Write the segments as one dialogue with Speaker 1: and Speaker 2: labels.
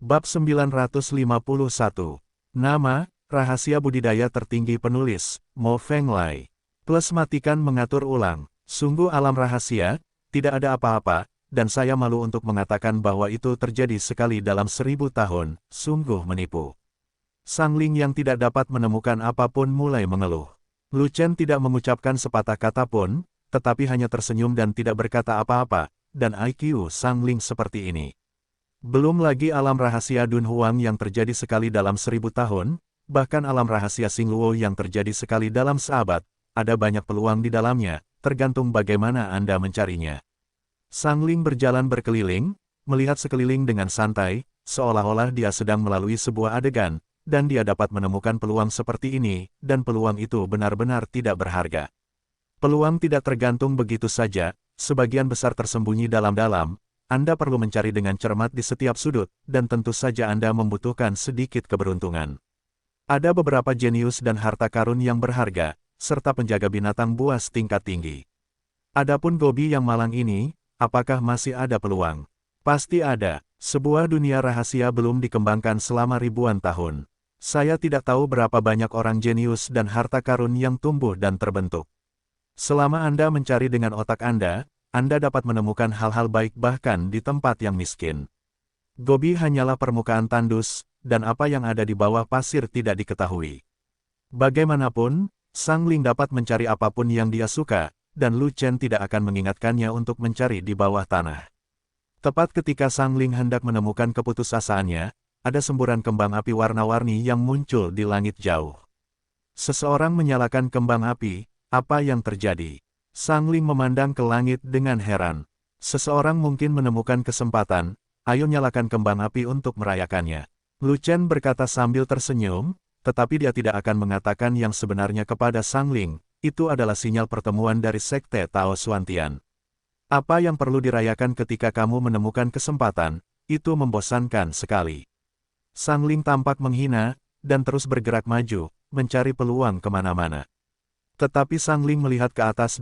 Speaker 1: Bab 951. Nama, rahasia budidaya tertinggi penulis, Mo Fenglai. Plus matikan mengatur ulang. Sungguh alam rahasia, tidak ada apa-apa, dan saya malu untuk mengatakan bahwa itu terjadi sekali dalam 1000 tahun, sungguh menipu. Sang Ling yang tidak dapat menemukan apapun mulai mengeluh. Lu Chen tidak mengucapkan sepatah kata pun, tetapi hanya tersenyum dan tidak berkata apa-apa, dan IQ Sang Ling seperti ini. Belum lagi alam rahasia Dun Huang yang terjadi sekali dalam 1000 tahun, bahkan alam rahasia Xing Luo yang terjadi sekali dalam seabad, ada banyak peluang di dalamnya, tergantung bagaimana Anda mencarinya. Sang Ling berjalan berkeliling, melihat sekeliling dengan santai, seolah-olah dia sedang melalui sebuah adegan, dan dia dapat menemukan peluang seperti ini, dan peluang itu benar-benar tidak berharga. Peluang tidak tergantung begitu saja, sebagian besar tersembunyi dalam-dalam. Anda perlu mencari dengan cermat di setiap sudut, dan tentu saja Anda membutuhkan sedikit keberuntungan. Ada beberapa jenius dan harta karun yang berharga, serta penjaga binatang buas tingkat tinggi. Adapun Gobi yang malang ini, apakah masih ada peluang? Pasti ada. Sebuah dunia rahasia belum dikembangkan selama ribuan tahun. Saya tidak tahu berapa banyak orang jenius dan harta karun yang tumbuh dan terbentuk. Selama Anda mencari dengan otak Anda dapat menemukan hal-hal baik bahkan di tempat yang miskin. Gobi hanyalah permukaan tandus, dan apa yang ada di bawah pasir tidak diketahui. Bagaimanapun, Sang Ling dapat mencari apapun yang dia suka, dan Lu Chen tidak akan mengingatkannya untuk mencari di bawah tanah. Tepat ketika Sang Ling hendak menemukan keputusasaannya, ada semburan kembang api warna-warni yang muncul di langit jauh. Seseorang menyalakan kembang api, apa yang terjadi? Sang Ling memandang ke langit dengan heran. Seseorang mungkin menemukan kesempatan, ayo nyalakan kembang api untuk merayakannya. Lu Chen berkata sambil tersenyum, tetapi dia tidak akan mengatakan yang sebenarnya kepada Sang Ling, itu adalah sinyal pertemuan dari Sekte Tao Xuantian. Apa yang perlu dirayakan ketika kamu menemukan kesempatan, itu membosankan sekali. Sang Ling tampak menghina, dan terus bergerak maju, mencari peluang kemana-mana. Tetapi Sang Ling melihat ke atas,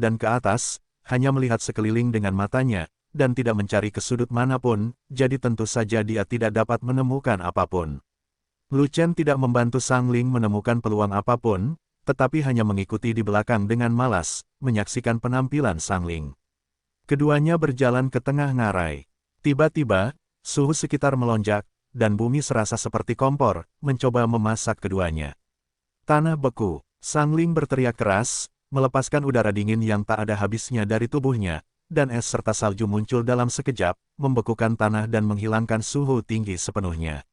Speaker 1: hanya melihat sekeliling dengan matanya, dan tidak mencari ke sudut manapun, jadi tentu saja dia tidak dapat menemukan apapun. Lu Chen tidak membantu Sang Ling menemukan peluang apapun, tetapi hanya mengikuti di belakang dengan malas, menyaksikan penampilan Sang Ling. Keduanya berjalan ke tengah ngarai. Tiba-tiba, suhu sekitar melonjak, dan bumi serasa seperti kompor, mencoba memasak keduanya. Tanah beku. Sang Ling berteriak keras, melepaskan udara dingin yang tak ada habisnya dari tubuhnya, dan es serta salju muncul dalam sekejap, membekukan tanah dan menghilangkan suhu tinggi sepenuhnya.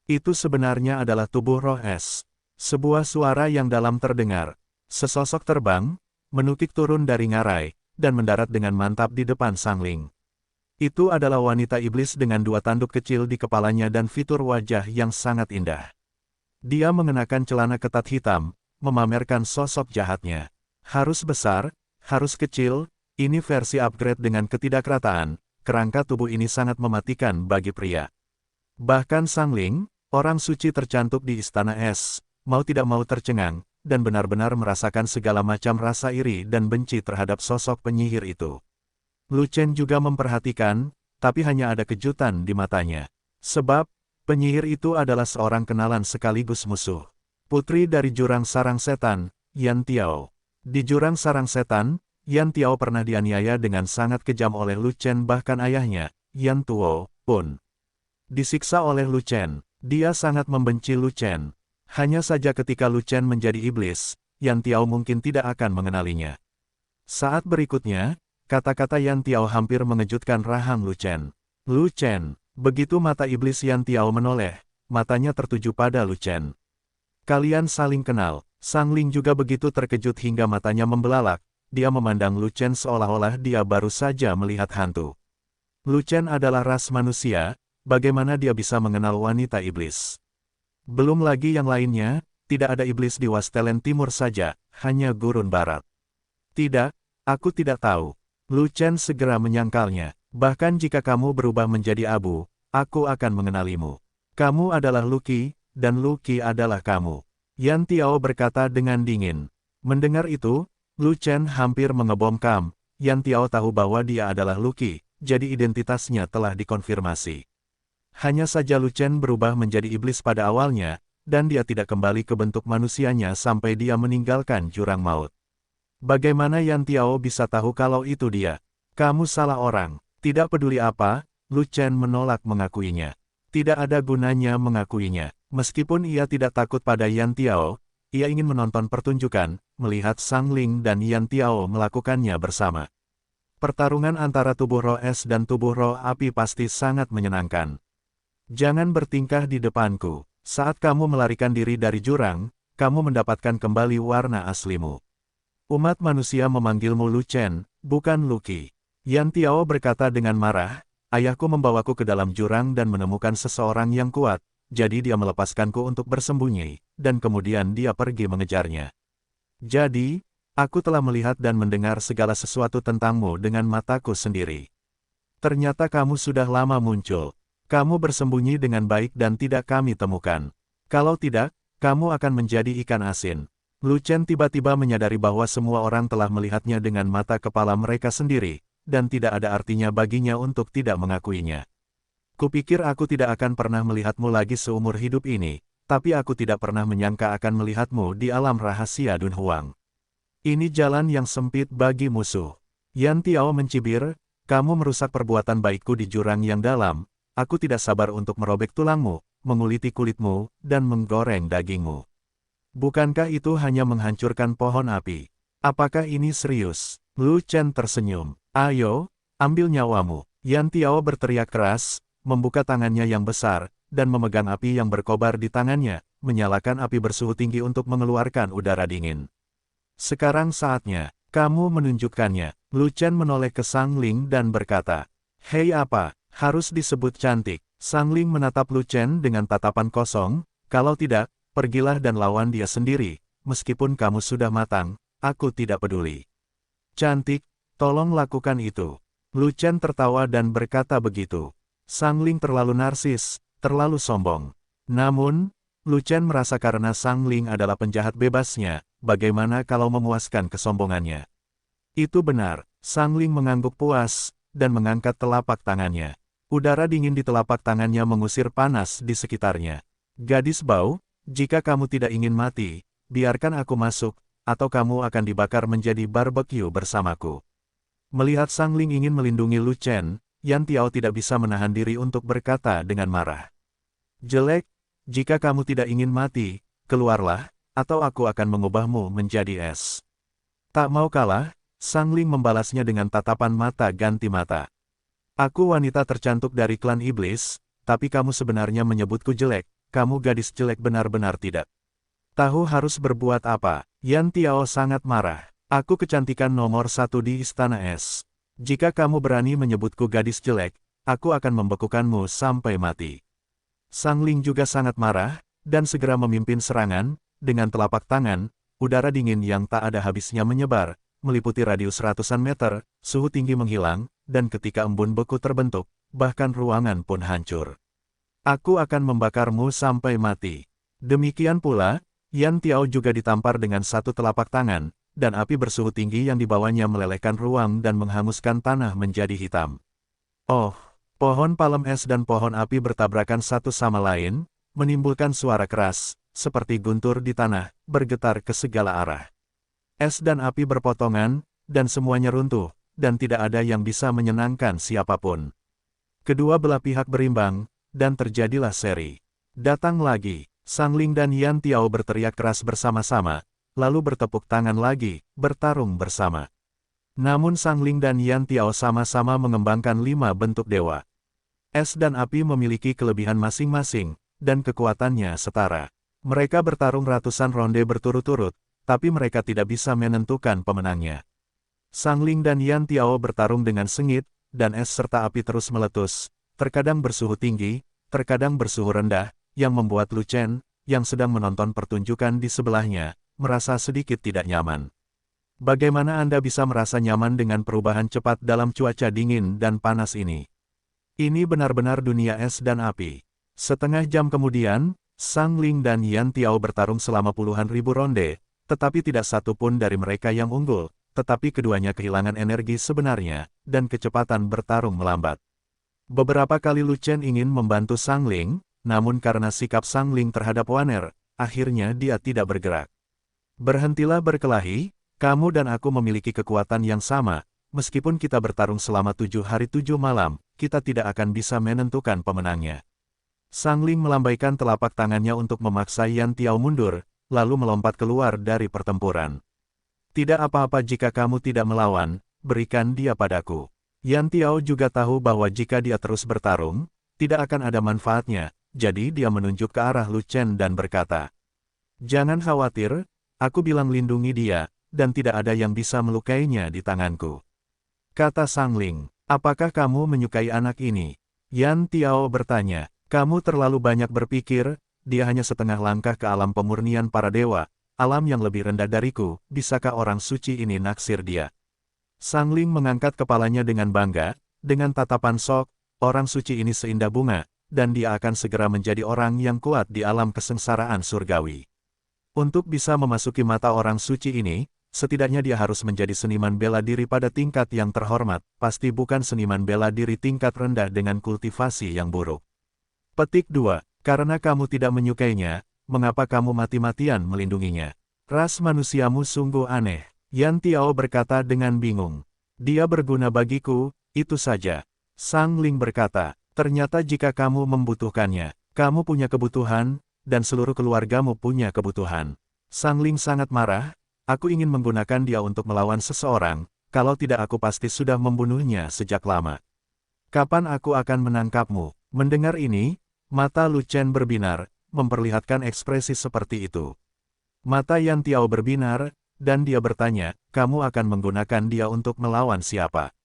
Speaker 1: Itu sebenarnya adalah tubuh roh es. Sebuah suara yang dalam terdengar. Sesosok terbang, menukik turun dari ngarai, dan mendarat dengan mantap di depan Sang Ling. Itu adalah wanita iblis dengan 2 tanduk kecil di kepalanya dan fitur wajah yang sangat indah. Dia mengenakan celana ketat hitam, memamerkan sosok jahatnya. Harus besar, harus kecil, ini versi upgrade dengan ketidakrataan, kerangka tubuh ini sangat mematikan bagi pria. Bahkan Sang Ling, orang suci tercantik di Istana Es, mau tidak mau tercengang, dan benar-benar merasakan segala macam rasa iri dan benci terhadap sosok penyihir itu. Lu Chen juga memperhatikan, tapi hanya ada kejutan di matanya. Sebab, penyihir itu adalah seorang kenalan sekaligus musuh. Putri dari Jurang Sarang Setan, Yan Tiao. Di Jurang Sarang Setan, Yan Tiao pernah dianiaya dengan sangat kejam oleh Lu Chen, bahkan ayahnya, Yan Tuo, pun disiksa oleh Lu Chen. Dia sangat membenci Lu Chen. Hanya saja ketika Lu Chen menjadi iblis, Yan Tiao mungkin tidak akan mengenalinya. Saat berikutnya, kata-kata Yan Tiao hampir mengejutkan rahang Lu Chen. Lu Chen, begitu mata iblis Yan Tiao menoleh, matanya tertuju pada Lu Chen. Kalian saling kenal. Sang Ling juga begitu terkejut hingga matanya membelalak. Dia memandang Lu Chen seolah-olah dia baru saja melihat hantu. Lu Chen adalah ras manusia, bagaimana dia bisa mengenal wanita iblis? Belum lagi yang lainnya, tidak ada iblis di Wastelen Timur saja, hanya gurun barat. Tidak, aku tidak tahu. Lu Chen segera menyangkalnya. Bahkan jika kamu berubah menjadi abu, aku akan mengenalimu. Kamu adalah Luqi, dan Luqi adalah kamu. Yan Tiao berkata dengan dingin. Mendengar itu, Lu Chen hampir mengebom. Yan Tiao tahu bahwa dia adalah Luqi, jadi identitasnya telah dikonfirmasi. Hanya saja Lu Chen berubah menjadi iblis pada awalnya, dan dia tidak kembali ke bentuk manusianya sampai dia meninggalkan jurang maut. Bagaimana Yan Tiao bisa tahu kalau itu dia? Kamu salah orang. Tidak peduli apa, Lu Chen menolak mengakuinya. Tidak ada gunanya mengakuinya. Meskipun ia tidak takut pada Yan Tiao, ia ingin menonton pertunjukan, melihat Sang Ling dan Yan Tiao melakukannya bersama. Pertarungan antara tubuh roh es dan tubuh roh api pasti sangat menyenangkan. Jangan bertingkah di depanku. Saat kamu melarikan diri dari jurang, kamu mendapatkan kembali warna aslimu. Umat manusia memanggilmu Lu Chen, bukan Luqi. Yan Tiao berkata dengan marah, ayahku membawaku ke dalam jurang dan menemukan seseorang yang kuat, jadi dia melepaskanku untuk bersembunyi, dan kemudian dia pergi mengejarnya. Jadi, aku telah melihat dan mendengar segala sesuatu tentangmu dengan mataku sendiri. Ternyata kamu sudah lama muncul. Kamu bersembunyi dengan baik dan tidak kami temukan. Kalau tidak, kamu akan menjadi ikan asin. Lu Chen tiba-tiba menyadari bahwa semua orang telah melihatnya dengan mata kepala mereka sendiri, dan tidak ada artinya baginya untuk tidak mengakuinya. Kupikir aku tidak akan pernah melihatmu lagi seumur hidup ini, tapi aku tidak pernah menyangka akan melihatmu di alam rahasia Dunhuang. Ini jalan yang sempit bagi musuh. Yan Tiao mencibir, kamu merusak perbuatan baikku di jurang yang dalam, aku tidak sabar untuk merobek tulangmu, menguliti kulitmu, dan menggoreng dagingmu. Bukankah itu hanya menghancurkan pohon api? Apakah ini serius? Lu Chen tersenyum. Ayo, ambil nyawamu. Yan Tiao berteriak keras, membuka tangannya yang besar, dan memegang api yang berkobar di tangannya, menyalakan api bersuhu tinggi untuk mengeluarkan udara dingin. Sekarang saatnya, kamu menunjukkannya. Lu Chen menoleh ke Sang Ling dan berkata, hei apa, harus disebut cantik? Sang Ling menatap Lu Chen dengan tatapan kosong, kalau tidak, pergilah dan lawan dia sendiri, meskipun kamu sudah matang, aku tidak peduli. Cantik, tolong lakukan itu. Lu Chen tertawa dan berkata begitu. Sang Ling terlalu narsis, terlalu sombong. Namun, Lu Chen merasa karena Sang Ling adalah penjahat bebasnya, bagaimana kalau memuaskan kesombongannya? Itu benar, Sang Ling mengangguk puas, dan mengangkat telapak tangannya. Udara dingin di telapak tangannya mengusir panas di sekitarnya. Gadis bau, jika kamu tidak ingin mati, biarkan aku masuk, atau kamu akan dibakar menjadi barbecue bersamaku. Melihat Sang Ling ingin melindungi Lu Chen, Yan Tiao tidak bisa menahan diri untuk berkata dengan marah. Jelek, jika kamu tidak ingin mati, keluarlah, atau aku akan mengubahmu menjadi es. Tak mau kalah, Sang Ling membalasnya dengan tatapan mata ganti mata. Aku wanita tercantik dari klan iblis, tapi kamu sebenarnya menyebutku jelek, kamu gadis jelek benar-benar tidak. Tahu harus berbuat apa? Yan Tiao sangat marah. Aku kecantikan nomor 1 di Istana Es. Jika kamu berani menyebutku gadis jelek, aku akan membekukanmu sampai mati. Sang Ling juga sangat marah, dan segera memimpin serangan, dengan telapak tangan, udara dingin yang tak ada habisnya menyebar, meliputi radius ratusan meter, suhu tinggi menghilang, dan ketika embun beku terbentuk, bahkan ruangan pun hancur. Aku akan membakarmu sampai mati. Demikian pula, Yan Tiao juga ditampar dengan satu telapak tangan, dan api bersuhu tinggi yang dibawanya melelehkan ruang dan menghanguskan tanah menjadi hitam. Oh, pohon palem es dan pohon api bertabrakan satu sama lain, menimbulkan suara keras, seperti guntur di tanah, bergetar ke segala arah. Es dan api berpotongan, dan semuanya runtuh, dan tidak ada yang bisa menyenangkan siapapun. Kedua belah pihak berimbang, dan terjadilah seri. Datang lagi, Sang Ling dan Yan Tiao berteriak keras bersama-sama, lalu bertepuk tangan lagi, bertarung bersama. Namun Sang Ling dan Yan Tiao sama-sama mengembangkan 5 bentuk dewa. Es dan api memiliki kelebihan masing-masing, dan kekuatannya setara. Mereka bertarung ratusan ronde berturut-turut, tapi mereka tidak bisa menentukan pemenangnya. Sang Ling dan Yan Tiao bertarung dengan sengit, dan es serta api terus meletus, terkadang bersuhu tinggi, terkadang bersuhu rendah, yang membuat Lu Chen, yang sedang menonton pertunjukan di sebelahnya, merasa sedikit tidak nyaman. Bagaimana Anda bisa merasa nyaman dengan perubahan cepat dalam cuaca dingin dan panas ini? Ini benar-benar dunia es dan api. Setengah jam kemudian, Sang Ling dan Yan Tiao bertarung selama puluhan ribu ronde, tetapi tidak satu pun dari mereka yang unggul, tetapi keduanya kehilangan energi sebenarnya, dan kecepatan bertarung melambat. Beberapa kali Lu Chen ingin membantu Sang Ling, namun karena sikap Sang Ling terhadap Waner, akhirnya dia tidak bergerak. Berhentilah berkelahi, kamu dan aku memiliki kekuatan yang sama, meskipun kita bertarung selama 7 hari 7 malam, kita tidak akan bisa menentukan pemenangnya. Sang Ling melambaikan telapak tangannya untuk memaksa Yan Tiao mundur, lalu melompat keluar dari pertempuran. Tidak apa-apa jika kamu tidak melawan, berikan dia padaku. Yan Tiao juga tahu bahwa jika dia terus bertarung, tidak akan ada manfaatnya, jadi dia menunjuk ke arah Lu Chen dan berkata, "Jangan khawatir, aku bilang lindungi dia, dan tidak ada yang bisa melukainya di tanganku." Kata Sang Ling, "Apakah kamu menyukai anak ini?" Yan Tiao bertanya, "Kamu terlalu banyak berpikir, dia hanya setengah langkah ke alam pemurnian para dewa, alam yang lebih rendah dariku, bisakah orang suci ini naksir dia?" Sang Ling mengangkat kepalanya dengan bangga, dengan tatapan sok, orang suci ini seindah bunga, dan dia akan segera menjadi orang yang kuat di alam kesengsaraan surgawi. Untuk bisa memasuki mata orang suci ini, setidaknya dia harus menjadi seniman bela diri pada tingkat yang terhormat, pasti bukan seniman bela diri tingkat rendah dengan kultivasi yang buruk. Petik 2. Karena kamu tidak menyukainya, mengapa kamu mati-matian melindunginya? Ras manusiamu sungguh aneh. Yan Tiao berkata dengan bingung. Dia berguna bagiku, itu saja. Sang Ling berkata, ternyata jika kamu membutuhkannya, kamu punya kebutuhan, dan seluruh keluargamu punya kebutuhan. Sang Ling sangat marah, aku ingin menggunakan dia untuk melawan seseorang, kalau tidak aku pasti sudah membunuhnya sejak lama. Kapan aku akan menangkapmu? Mendengar ini, mata Lu Chen berbinar, memperlihatkan ekspresi seperti itu. Mata Yan Tiao berbinar, dan dia bertanya, kamu akan menggunakan dia untuk melawan siapa?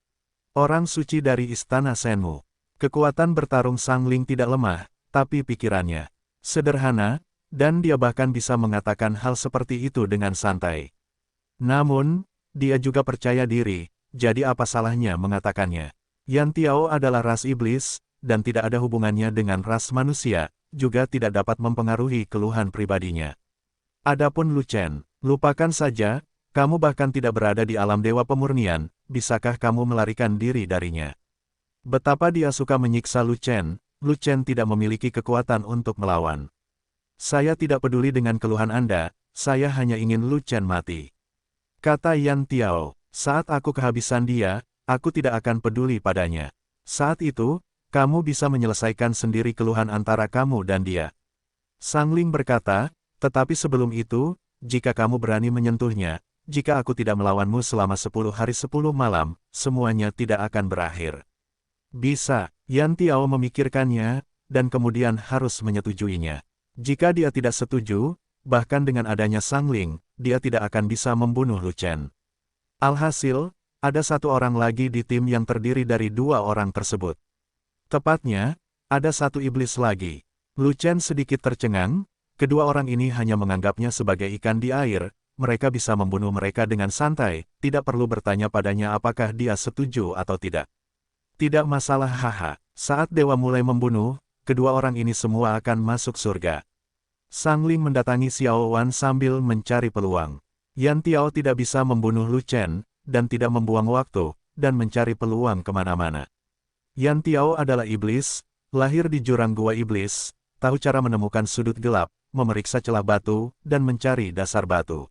Speaker 1: Orang suci dari istana Shenmu. Kekuatan bertarung Sang Ling tidak lemah, tapi pikirannya sederhana, dan dia bahkan bisa mengatakan hal seperti itu dengan santai. Namun, dia juga percaya diri, jadi apa salahnya mengatakannya? Yan Tiao adalah ras iblis, dan tidak ada hubungannya dengan ras manusia, juga tidak dapat mempengaruhi keluhan pribadinya. Adapun Lu Chen, lupakan saja, kamu bahkan tidak berada di alam dewa pemurnian, bisakah kamu melarikan diri darinya? Betapa dia suka menyiksa Lu Chen tidak memiliki kekuatan untuk melawan. Saya tidak peduli dengan keluhan Anda, saya hanya ingin Lu Chen mati. Kata Yan Tiao, saat aku kehabisan dia, aku tidak akan peduli padanya. Saat itu, kamu bisa menyelesaikan sendiri keluhan antara kamu dan dia. Sang Ling berkata, tetapi sebelum itu, jika kamu berani menyentuhnya, jika aku tidak melawanmu selama 10 hari 10 malam, semuanya tidak akan berakhir. Bisa, Yan Tiao memikirkannya, dan kemudian harus menyetujuinya. Jika dia tidak setuju, bahkan dengan adanya Sang Ling, dia tidak akan bisa membunuh Lu Chen. Alhasil, ada satu orang lagi di tim yang terdiri dari 2 orang tersebut. Tepatnya, ada satu iblis lagi. Lu Chen sedikit tercengang. Kedua orang ini hanya menganggapnya sebagai ikan di air, mereka bisa membunuh mereka dengan santai, tidak perlu bertanya padanya apakah dia setuju atau tidak. Tidak masalah haha, saat dewa mulai membunuh, kedua orang ini semua akan masuk surga. Sang Ling mendatangi Xiao Wan sambil mencari peluang. Yan Tiao tidak bisa membunuh Lu Chen, dan tidak membuang waktu, dan mencari peluang kemana-mana. Yan Tiao adalah iblis, lahir di jurang gua iblis, tahu cara menemukan sudut gelap, memeriksa celah batu, dan mencari dasar batu.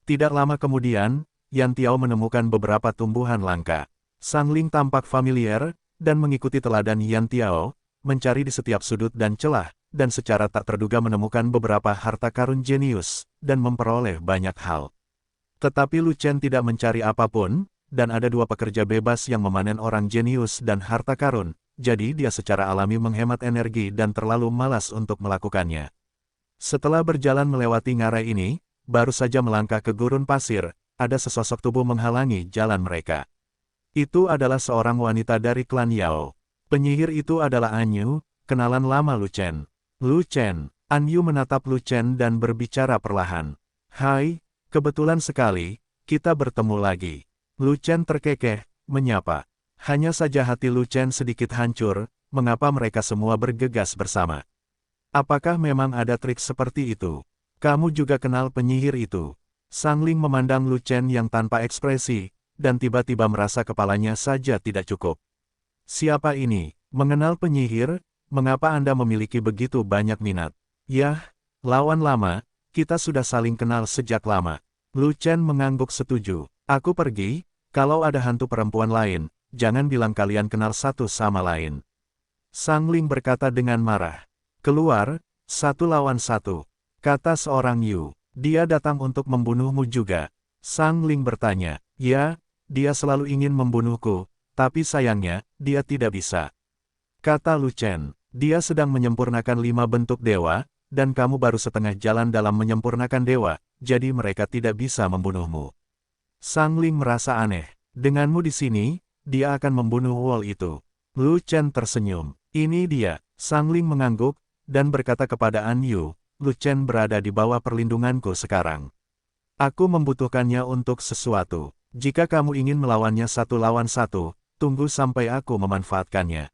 Speaker 1: Tidak lama kemudian, Yan Tiao menemukan beberapa tumbuhan langka. Sang Ling tampak familiar, dan mengikuti teladan Yan Tiao, mencari di setiap sudut dan celah, dan secara tak terduga menemukan beberapa harta karun jenius, dan memperoleh banyak hal. Tetapi Lu Chen tidak mencari apapun, dan ada 2 pekerja bebas yang memanen orang jenius dan harta karun, jadi dia secara alami menghemat energi dan terlalu malas untuk melakukannya. Setelah berjalan melewati ngarai ini, baru saja melangkah ke gurun pasir, ada sesosok tubuh menghalangi jalan mereka. Itu adalah seorang wanita dari klan Yao. Penyihir itu adalah Anyu, kenalan lama Lu Chen. Lu Chen, Anyu menatap Lu Chen dan berbicara perlahan. Hai, kebetulan sekali, kita bertemu lagi. Lu Chen terkekeh, menyapa. Hanya saja hati Lu Chen sedikit hancur, mengapa mereka semua bergegas bersama. Apakah memang ada trik seperti itu? Kamu juga kenal penyihir itu? Sang Ling memandang Lu Chen yang tanpa ekspresi, dan tiba-tiba merasa kepalanya saja tidak cukup. Siapa ini? Mengenal penyihir, mengapa Anda memiliki begitu banyak minat? Yah, lawan lama, kita sudah saling kenal sejak lama. Lu Chen mengangguk setuju. Aku pergi, kalau ada hantu perempuan lain, jangan bilang kalian kenal satu sama lain. Sang Ling berkata dengan marah. Keluar, 1 lawan 1, kata seorang Yu. Dia datang untuk membunuhmu juga. Sang Ling bertanya. Ya, dia selalu ingin membunuhku, tapi sayangnya, dia tidak bisa. Kata Lu Chen. Dia sedang menyempurnakan 5 bentuk dewa, dan kamu baru setengah jalan dalam menyempurnakan dewa, jadi mereka tidak bisa membunuhmu. Sang Ling merasa aneh. Denganmu di sini, dia akan membunuh Wall itu. Lu Chen tersenyum. Ini dia. Sang Ling mengangguk, dan berkata kepada An Yu, Lu Chen berada di bawah perlindunganku sekarang. Aku membutuhkannya untuk sesuatu. Jika kamu ingin melawannya 1 lawan 1, tunggu sampai aku memanfaatkannya.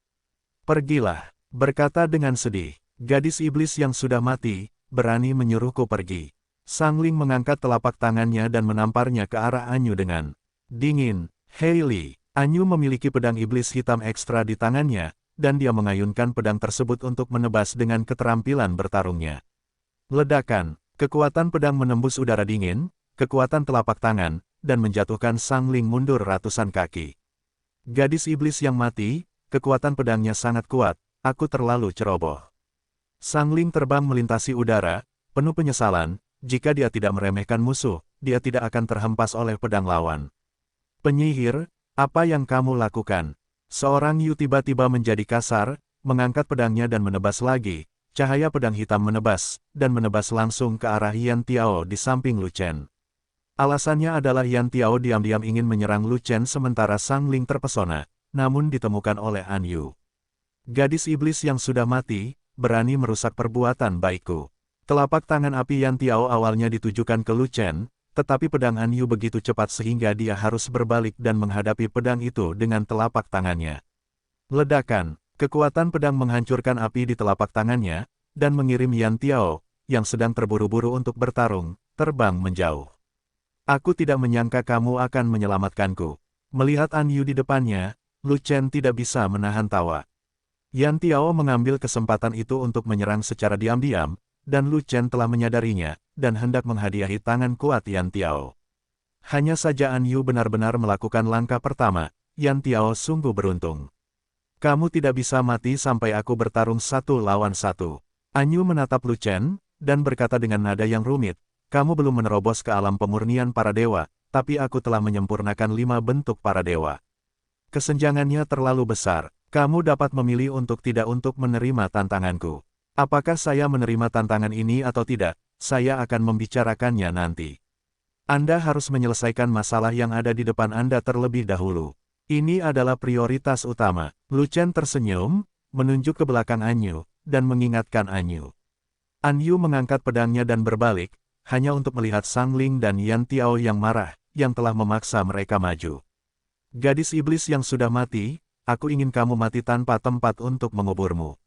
Speaker 1: Pergilah, berkata dengan sedih. Gadis iblis yang sudah mati, berani menyuruhku pergi. Sang Ling mengangkat telapak tangannya dan menamparnya ke arah Anyu dengan dingin. Hailey, Anyu memiliki pedang iblis hitam ekstra di tangannya, dan dia mengayunkan pedang tersebut untuk menebas dengan keterampilan bertarungnya. Ledakan, kekuatan pedang menembus udara dingin, kekuatan telapak tangan, dan menjatuhkan Sang Ling mundur ratusan kaki. Gadis iblis yang mati, kekuatan pedangnya sangat kuat, aku terlalu ceroboh. Sang Ling terbang melintasi udara, penuh penyesalan, jika dia tidak meremehkan musuh, dia tidak akan terhempas oleh pedang lawan. Penyihir, apa yang kamu lakukan? Seorang Yu tiba-tiba menjadi kasar, mengangkat pedangnya dan menebas lagi, cahaya pedang hitam menebas, dan menebas langsung ke arah Yan Tiao di samping Lu Chen. Alasannya adalah Yan Tiao diam-diam ingin menyerang Lu Chen sementara Sang Ling terpesona, namun ditemukan oleh An Yu. Gadis iblis yang sudah mati, berani merusak perbuatan baikku. Telapak tangan api Yan Tiao awalnya ditujukan ke Lu Chen, tetapi pedang An Yu begitu cepat sehingga dia harus berbalik dan menghadapi pedang itu dengan telapak tangannya. Ledakan, kekuatan pedang menghancurkan api di telapak tangannya, dan mengirim Yan Tiao, yang sedang terburu-buru untuk bertarung, terbang menjauh. Aku tidak menyangka kamu akan menyelamatkanku. Melihat An Yu di depannya, Lu Chen tidak bisa menahan tawa. Yan Tiao mengambil kesempatan itu untuk menyerang secara diam-diam, dan Lu Chen telah menyadarinya, dan hendak menghadiahi tangan kuat Yan Tiao. Hanya saja An Yu benar-benar melakukan langkah pertama, Yan Tiao sungguh beruntung. Kamu tidak bisa mati sampai aku bertarung 1 lawan 1. An Yu menatap Lu Chen, dan berkata dengan nada yang rumit, kamu belum menerobos ke alam pemurnian para dewa, tapi aku telah menyempurnakan 5 bentuk para dewa. Kesenjangannya terlalu besar, kamu dapat memilih untuk tidak untuk menerima tantanganku. Apakah saya menerima tantangan ini atau tidak, saya akan membicarakannya nanti. Anda harus menyelesaikan masalah yang ada di depan Anda terlebih dahulu. Ini adalah prioritas utama. Lu Chen tersenyum, menunjuk ke belakang An Yu, dan mengingatkan An Yu. An Yu mengangkat pedangnya dan berbalik, hanya untuk melihat Sang Ling dan Yan Tiao yang marah, yang telah memaksa mereka maju. Gadis iblis yang sudah mati, aku ingin kamu mati tanpa tempat untuk menguburmu.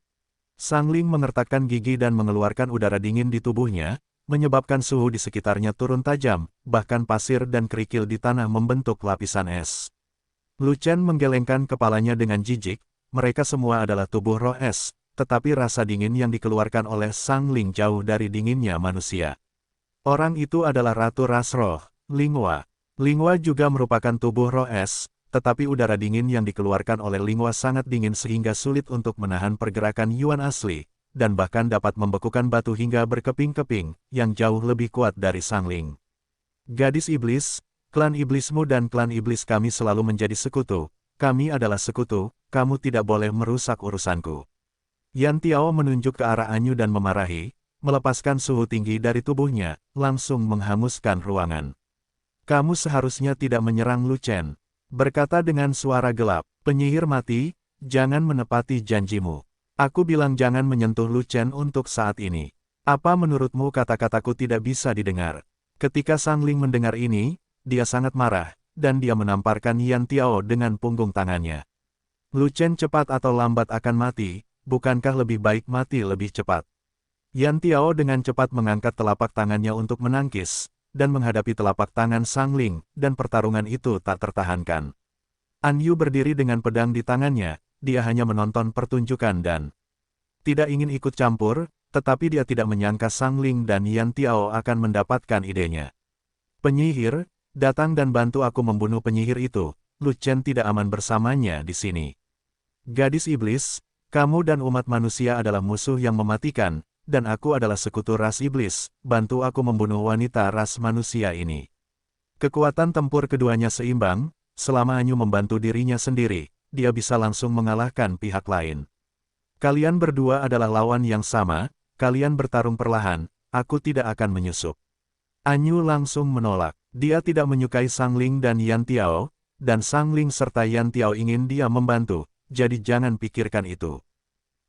Speaker 1: Sang Ling mengertakkan gigi dan mengeluarkan udara dingin di tubuhnya, menyebabkan suhu di sekitarnya turun tajam, bahkan pasir dan kerikil di tanah membentuk lapisan es. Lu Chen menggelengkan kepalanya dengan jijik, mereka semua adalah tubuh roh es, tetapi rasa dingin yang dikeluarkan oleh Sang Ling jauh dari dinginnya manusia. Orang itu adalah Ratu Ras Roh, Linghua. Linghua juga merupakan tubuh roh es, tetapi udara dingin yang dikeluarkan oleh Linghua sangat dingin sehingga sulit untuk menahan pergerakan Yuan asli, dan bahkan dapat membekukan batu hingga berkeping-keping, yang jauh lebih kuat dari Sang Ling. Gadis iblis, klan iblismu dan klan iblis kami selalu menjadi sekutu, kami adalah sekutu, kamu tidak boleh merusak urusanku. Yan Tiao menunjuk ke arah An Yu dan memarahi, melepaskan suhu tinggi dari tubuhnya, langsung menghanguskan ruangan. Kamu seharusnya tidak menyerang Lu Chen. Berkata dengan suara gelap, penyihir mati, jangan menepati janjimu. Aku bilang jangan menyentuh Lu Chen untuk saat ini. Apa menurutmu kata-kataku tidak bisa didengar? Ketika Sang Ling mendengar ini, dia sangat marah, dan dia menamparkan Yan Tiao dengan punggung tangannya. Lu Chen cepat atau lambat akan mati, bukankah lebih baik mati lebih cepat? Yan Tiao dengan cepat mengangkat telapak tangannya untuk menangkis, dan menghadapi telapak tangan Sang Ling, dan pertarungan itu tak tertahankan. An Yu berdiri dengan pedang di tangannya, dia hanya menonton pertunjukan dan tidak ingin ikut campur, tetapi dia tidak menyangka Sang Ling dan Yan Tiao akan mendapatkan idenya. Penyihir, datang dan bantu aku membunuh penyihir itu, Lu Chen tidak aman bersamanya di sini. Gadis iblis, kamu dan umat manusia adalah musuh yang mematikan, dan aku adalah sekutu ras iblis, bantu aku membunuh wanita ras manusia ini. Kekuatan tempur keduanya seimbang, selama Anyu membantu dirinya sendiri, dia bisa langsung mengalahkan pihak lain. Kalian berdua adalah lawan yang sama, kalian bertarung perlahan, aku tidak akan menyusup. Anyu langsung menolak, dia tidak menyukai Sang Ling dan Yan Tiao, dan Sang Ling serta Yan Tiao ingin dia membantu, jadi jangan pikirkan itu.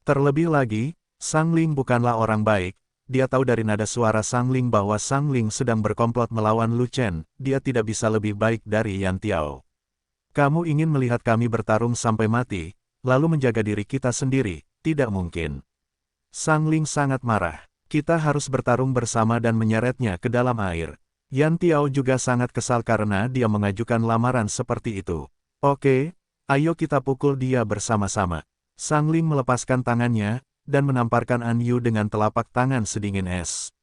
Speaker 1: Terlebih lagi, Sang Ling bukanlah orang baik, dia tahu dari nada suara Sang Ling bahwa Sang Ling sedang berkomplot melawan Lu Chen, dia tidak bisa lebih baik dari Yan Tiao. Kamu ingin melihat kami bertarung sampai mati, lalu menjaga diri kita sendiri, tidak mungkin. Sang Ling sangat marah, kita harus bertarung bersama dan menyeretnya ke dalam air. Yan Tiao juga sangat kesal karena dia mengajukan lamaran seperti itu. Oke, ayo kita pukul dia bersama-sama. Sang Ling melepaskan tangannya, dan menamparkan Anyu dengan telapak tangan sedingin es.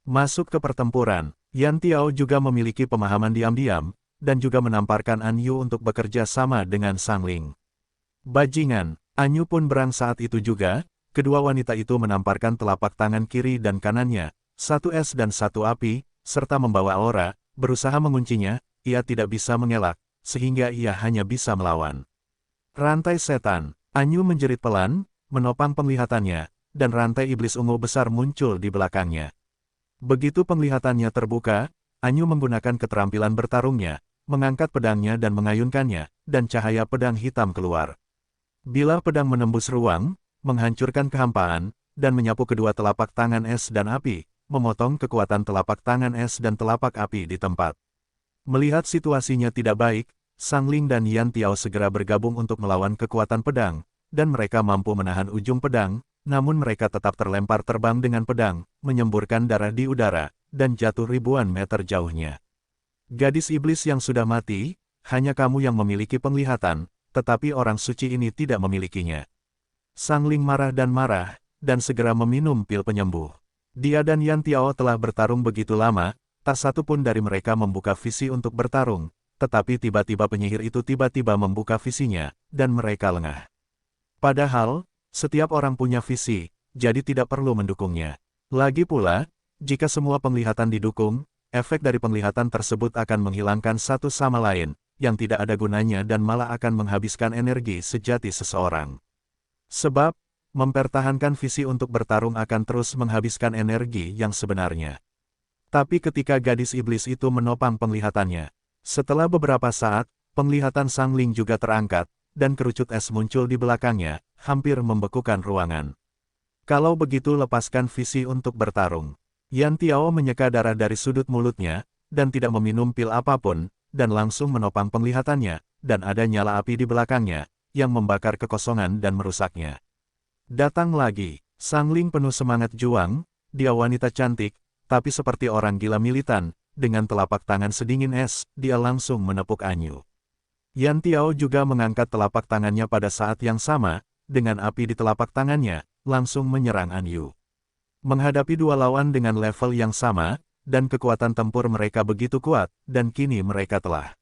Speaker 1: Masuk ke pertempuran, Yan Tiao juga memiliki pemahaman diam-diam, dan juga menamparkan Anyu untuk bekerja sama dengan Sang Ling. Bajingan, Anyu pun berang saat itu juga, kedua wanita itu menamparkan telapak tangan kiri dan kanannya, satu es dan satu api, serta membawa aura, berusaha menguncinya, ia tidak bisa mengelak, sehingga ia hanya bisa melawan. Rantai setan, Anyu menjerit pelan, menopang penglihatannya, dan rantai iblis ungu besar muncul di belakangnya. Begitu penglihatannya terbuka, Anyu menggunakan keterampilan bertarungnya, mengangkat pedangnya dan mengayunkannya, dan cahaya pedang hitam keluar. Bila pedang menembus ruang, menghancurkan kehampaan, dan menyapu kedua telapak tangan es dan api, memotong kekuatan telapak tangan es dan telapak api di tempat. Melihat situasinya tidak baik, Sang Ling dan Yan Tiao segera bergabung untuk melawan kekuatan pedang, dan mereka mampu menahan ujung pedang, namun mereka tetap terlempar terbang dengan pedang, menyemburkan darah di udara, dan jatuh ribuan meter jauhnya. Gadis iblis yang sudah mati, hanya kamu yang memiliki penglihatan, tetapi orang suci ini tidak memilikinya. Sang Ling marah, dan segera meminum pil penyembuh. Dia dan Yan Tiao telah bertarung begitu lama, tak satu pun dari mereka membuka visi untuk bertarung, tetapi tiba-tiba penyihir itu tiba-tiba membuka visinya, dan mereka lengah. Padahal, setiap orang punya visi, jadi tidak perlu mendukungnya. Lagi pula, jika semua penglihatan didukung, efek dari penglihatan tersebut akan menghilangkan satu sama lain, yang tidak ada gunanya dan malah akan menghabiskan energi sejati seseorang. Sebab, mempertahankan visi untuk bertarung akan terus menghabiskan energi yang sebenarnya. Tapi ketika gadis iblis itu menopang penglihatannya, setelah beberapa saat, penglihatan Sang Ling juga terangkat, dan kerucut es muncul di belakangnya, hampir membekukan ruangan. Kalau begitu lepaskan visi untuk bertarung. Yan Tiao menyeka darah dari sudut mulutnya, dan tidak meminum pil apapun, dan langsung menopang penglihatannya, dan ada nyala api di belakangnya, yang membakar kekosongan dan merusaknya. Datang lagi, Sang Ling penuh semangat juang, dia wanita cantik, tapi seperti orang gila militan, dengan telapak tangan sedingin es, dia langsung menepuk Anyu. Yan Tiao juga mengangkat telapak tangannya pada saat yang sama, dengan api di telapak tangannya, langsung menyerang Anyu. Menghadapi dua lawan dengan level yang sama, dan kekuatan tempur mereka begitu kuat, dan kini mereka telah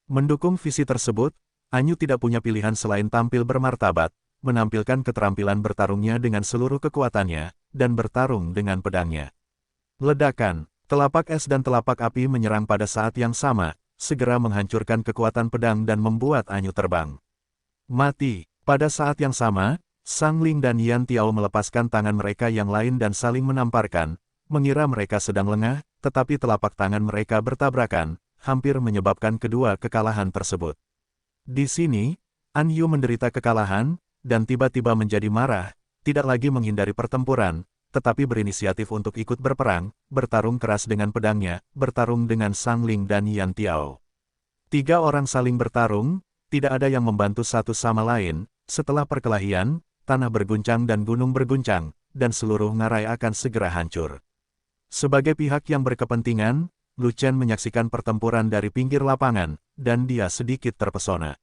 Speaker 1: mendukung visi tersebut. Anyu tidak punya pilihan selain tampil bermartabat, menampilkan keterampilan bertarungnya dengan seluruh kekuatannya, dan bertarung dengan pedangnya. Ledakan, telapak es dan telapak api menyerang pada saat yang sama, segera menghancurkan kekuatan pedang dan membuat Anyu terbang. Mati, pada saat yang sama, Sang Ling dan Yan Tiao melepaskan tangan mereka yang lain dan saling menamparkan, mengira mereka sedang lengah, tetapi telapak tangan mereka bertabrakan, hampir menyebabkan kedua kekalahan tersebut. Di sini, Anyu menderita kekalahan, dan tiba-tiba menjadi marah, tidak lagi menghindari pertempuran, tetapi berinisiatif untuk ikut berperang, bertarung keras dengan pedangnya, bertarung dengan Sang Ling dan Yan Tiao. Tiga orang saling bertarung, tidak ada yang membantu satu sama lain. Setelah perkelahian, tanah berguncang dan gunung berguncang, dan seluruh ngarai akan segera hancur. Sebagai pihak yang berkepentingan, Lu Chen menyaksikan pertempuran dari pinggir lapangan, dan dia sedikit terpesona.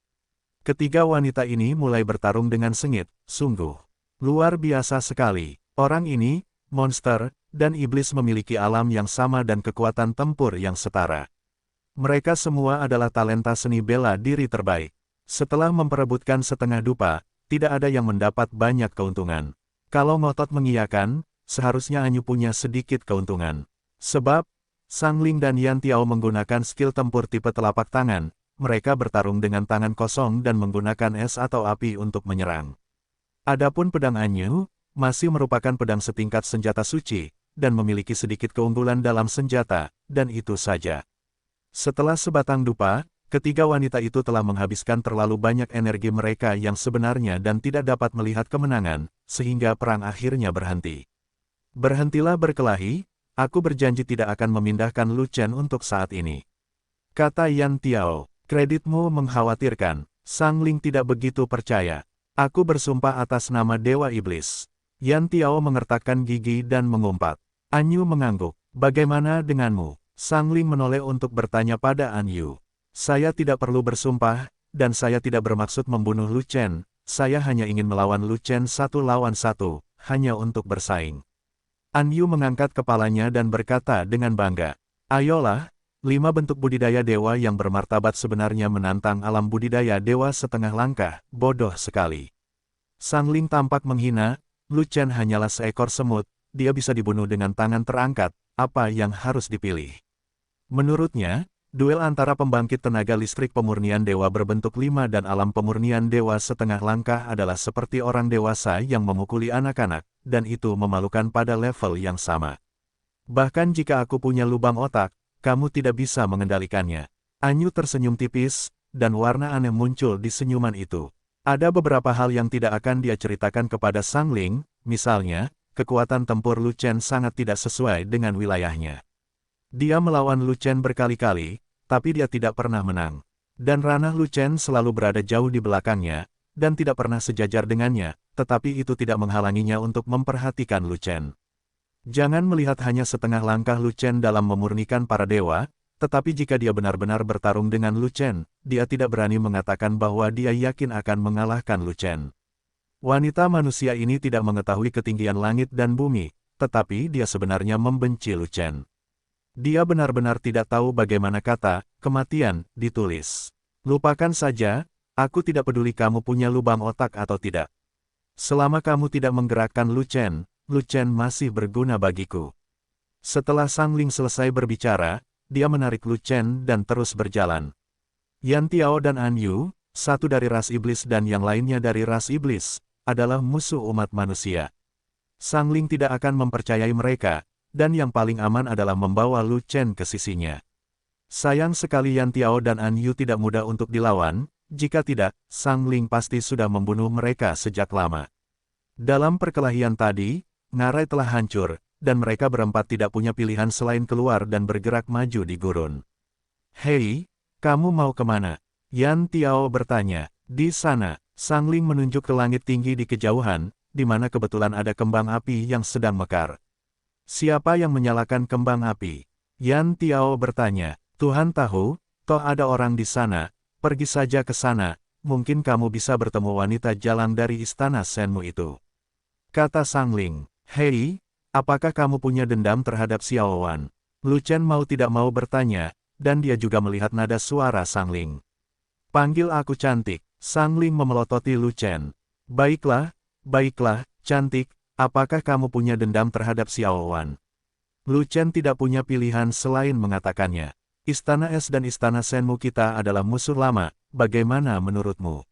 Speaker 1: Ketiga wanita ini mulai bertarung dengan sengit, sungguh luar biasa sekali. Orang ini, monster, dan iblis memiliki alam yang sama dan kekuatan tempur yang setara. Mereka semua adalah talenta seni bela diri terbaik. Setelah memperebutkan setengah dupa, tidak ada yang mendapat banyak keuntungan. Kalau ngotot mengiyakan, seharusnya Anyu punya sedikit keuntungan. Sebab, Sang Ling dan Yan Tiao menggunakan skill tempur tipe telapak tangan, mereka bertarung dengan tangan kosong dan menggunakan es atau api untuk menyerang. Adapun pedang Anyu, masih merupakan pedang setingkat senjata suci, dan memiliki sedikit keunggulan dalam senjata, dan itu saja. Setelah sebatang dupa, ketiga wanita itu telah menghabiskan terlalu banyak energi mereka yang sebenarnya dan tidak dapat melihat kemenangan, sehingga perang akhirnya berhenti. Berhentilah berkelahi, aku berjanji tidak akan memindahkan Lu Chen untuk saat ini. Kata Yan Tiao, kreditmu mengkhawatirkan. Sang Ling tidak begitu percaya. Aku bersumpah atas nama Dewa Iblis. Yan Tiao mengertakkan gigi dan mengumpat. Anyu mengangguk. Bagaimana denganmu? Sang Ling menoleh untuk bertanya pada Anyu. Saya tidak perlu bersumpah, dan saya tidak bermaksud membunuh Lu Chen. Saya hanya ingin melawan Lu Chen 1 lawan 1, hanya untuk bersaing. Anyu mengangkat kepalanya dan berkata dengan bangga. Ayolah, 5 bentuk budidaya dewa yang bermartabat sebenarnya menantang alam budidaya dewa setengah langkah, bodoh sekali. Sang Ling tampak menghina, Lu Chen hanyalah seekor semut, dia bisa dibunuh dengan tangan terangkat, apa yang harus dipilih? Menurutnya, duel antara pembangkit tenaga listrik pemurnian dewa berbentuk 5 dan alam pemurnian dewa setengah langkah adalah seperti orang dewasa yang memukuli anak-anak, dan itu memalukan pada level yang sama. Bahkan jika aku punya lubang otak, kamu tidak bisa mengendalikannya. Anyu tersenyum tipis, dan warna aneh muncul di senyuman itu. Ada beberapa hal yang tidak akan dia ceritakan kepada Sang Ling, misalnya, kekuatan tempur Lu Chen sangat tidak sesuai dengan wilayahnya. Dia melawan Lu Chen berkali-kali, tapi dia tidak pernah menang. Dan ranah Lu Chen selalu berada jauh di belakangnya, dan tidak pernah sejajar dengannya, tetapi itu tidak menghalanginya untuk memperhatikan Lu Chen. Jangan melihat hanya setengah langkah Lu Chen dalam memurnikan para dewa, tetapi jika dia benar-benar bertarung dengan Lu Chen, dia tidak berani mengatakan bahwa dia yakin akan mengalahkan Lu Chen. Wanita manusia ini tidak mengetahui ketinggian langit dan bumi, tetapi dia sebenarnya membenci Lu Chen. Dia benar-benar tidak tahu bagaimana kata kematian ditulis. Lupakan saja, aku tidak peduli kamu punya lubang otak atau tidak. Selama kamu tidak menggerakkan Lu Chen masih berguna bagiku. Setelah Sang Ling selesai berbicara, dia menarik Lu Chen dan terus berjalan. Yan Tiao dan Anyu, satu dari ras iblis dan yang lainnya dari ras iblis, adalah musuh umat manusia. Sang Ling tidak akan mempercayai mereka, dan yang paling aman adalah membawa Lu Chen ke sisinya. Sayang sekali Yan Tiao dan Anyu tidak mudah untuk dilawan, jika tidak, Sang Ling pasti sudah membunuh mereka sejak lama. Dalam perkelahian tadi, ngarai telah hancur, dan mereka berempat tidak punya pilihan selain keluar dan bergerak maju di gurun. Hei, kamu mau kemana? Yan Tiao bertanya. Di sana, Sang Ling menunjuk ke langit tinggi di kejauhan, di mana kebetulan ada kembang api yang sedang mekar. Siapa yang menyalakan kembang api? Yan Tiao bertanya. Tuhan tahu, toh ada orang di sana, pergi saja ke sana, mungkin kamu bisa bertemu wanita jalang dari istana Shenmu itu. Kata Sang Ling. Hei, apakah kamu punya dendam terhadap Xiao Wan? Lu Chen mau tidak mau bertanya, dan dia juga melihat nada suara Sang Ling. Panggil aku cantik. Sang Ling memelototi Lu Chen. Baiklah, cantik. Apakah kamu punya dendam terhadap Xiao Wan? Lu Chen tidak punya pilihan selain mengatakannya. Istana Es dan Istana Shenmu kita adalah musuh lama, bagaimana menurutmu?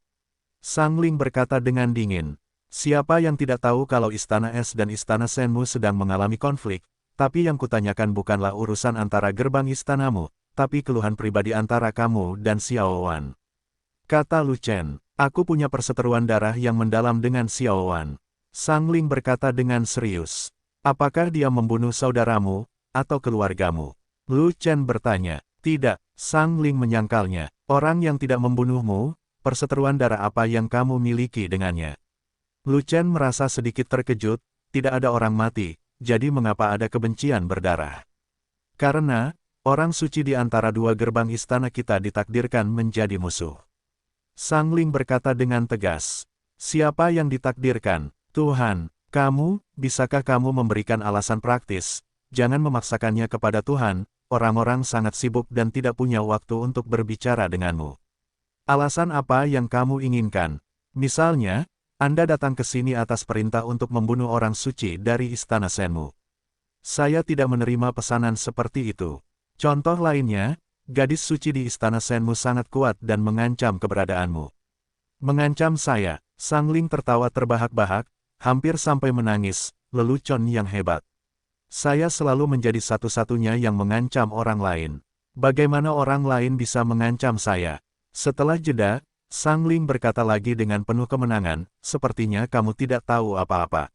Speaker 1: Sang Ling berkata dengan dingin. Siapa yang tidak tahu kalau Istana Es dan Istana Shenmu sedang mengalami konflik, tapi yang kutanyakan bukanlah urusan antara gerbang istanamu, tapi keluhan pribadi antara kamu dan Xiao Wan. Kata Lu Chen, aku punya perseteruan darah yang mendalam dengan Xiao Wan. Sang Ling berkata dengan serius. Apakah dia membunuh saudaramu, atau keluargamu? Lu Chen bertanya. Tidak, Sang Ling menyangkalnya. Orang yang tidak membunuhmu, perseteruan darah apa yang kamu miliki dengannya? Lu Chen merasa sedikit terkejut, tidak ada orang mati, jadi mengapa ada kebencian berdarah? Karena, orang suci di antara dua gerbang istana kita ditakdirkan menjadi musuh. Sang Ling berkata dengan tegas. Siapa yang ditakdirkan? Tuhan. Kamu, bisakah kamu memberikan alasan praktis? Jangan memaksakannya kepada Tuhan, orang-orang sangat sibuk dan tidak punya waktu untuk berbicara denganmu. Alasan apa yang kamu inginkan? Misalnya, Anda datang ke sini atas perintah untuk membunuh orang suci dari istana Shenmu. Saya tidak menerima pesanan seperti itu. Contoh lainnya, gadis suci di istana Shenmu sangat kuat dan mengancam keberadaanmu. Mengancam saya, Sang Ling tertawa terbahak-bahak, hampir sampai menangis, lelucon yang hebat. Saya selalu menjadi satu-satunya yang mengancam orang lain. Bagaimana orang lain bisa mengancam saya? Setelah jeda, Sang Ling berkata lagi dengan penuh kemenangan, sepertinya kamu tidak tahu apa-apa.